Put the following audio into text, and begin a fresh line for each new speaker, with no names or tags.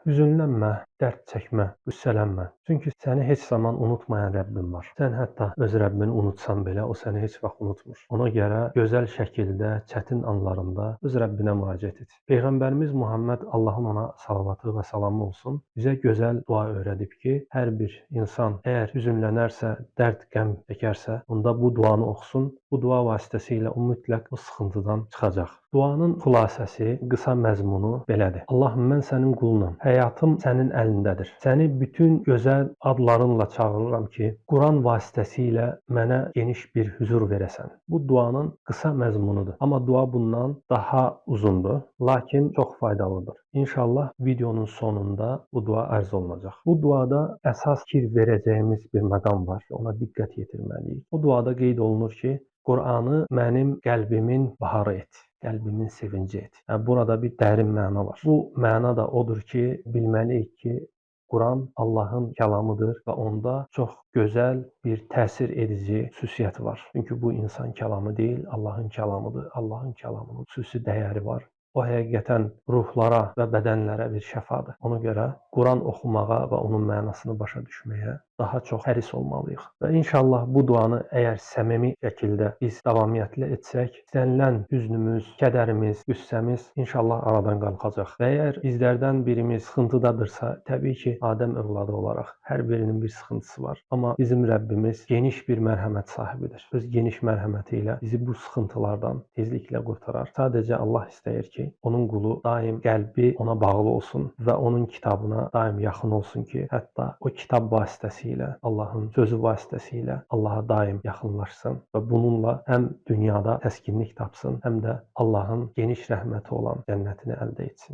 Hüzünlənmə, dərd çəkmə, qüssələnmə. Çünki səni heç zaman unutmayan Rəbbin var. Sən hətta öz Rəbbini unutsan belə, o səni heç vaxt unutmur. Ona görə gözəl şəkildə, çətin anlarında öz Rəbbinə müraciət et. Peyğəmbərimiz Muhammed, Allahın ona salavatı və salamı olsun, bizə gözəl dua öyrədib ki, hər bir insan əgər hüzünlənərsə, dərd, qəm çəkərsə, onda bu duanı oxusun. Bu dua vasitəsilə o mütləq o sıxıntıdan çıxacaq. Duanın xülasəsi, qısa məzmunu belədir. Allahım, mən sənin qulunam. Həyatım sənin əlindədir. Səni bütün gözəl adlarınla çağırıram ki, Quran vasitəsilə mənə geniş bir huzur verəsən. Bu duanın qısa məzmunudur. Amma dua bundan daha uzundur, lakin çox faydalıdır. İnşallah videonun sonunda bu dua ərz olunacaq. Bu duada əsas fikir verəcəyimiz bir məqam var. Ona diqqət yetirməliyik. Bu duada qeyd olunur ki, Qur'anı mənim qəlbimin baharı et, qəlbimin sevinci et. Yəni, burada bir dərin məna var. Bu məna da odur ki, bilməliyik ki, Quran Allahın kəlamıdır və onda çox gözəl bir təsir edici xüsusiyyəti var. Çünki bu insan kəlamı deyil, Allahın kəlamıdır. Allahın kəlamının xüsusi dəyəri var. O həqiqətən ruhlara və bədənlərə bir şəfadır. Ona görə Quran oxumağa və onun mənasını başa düşməyə daha çox həris olmalıyıq. Və inşallah bu duanı əgər səmimi şəkildə biz davamiyyətlə etsək, istənilən hüznümüz, kədərimiz, qüssəmiz inşallah aradan qalxacaq. Və əgər bizlərdən birimiz sıxıntıdadırsa, təbii ki, Adəm övladı olaraq hər birinin bir sıxıntısı var. Amma bizim Rəbbimiz geniş bir mərhəmət sahibidir. Öz geniş mərhəməti ilə bizi bu sıxıntılardan tezliklə qurtarar. Sadəcə Allah istəyir ki, onun qulu daim qəlbi ona bağlı olsun və onun kitabına daim yaxın olsun ki, hətta o kitab vasitəsilə, Allahın sözü vasitəsilə Allaha daim yaxınlaşsın və bununla həm dünyada təskinlik tapsın, həm də Allahın geniş rəhməti olan cənnətini əldə etsin.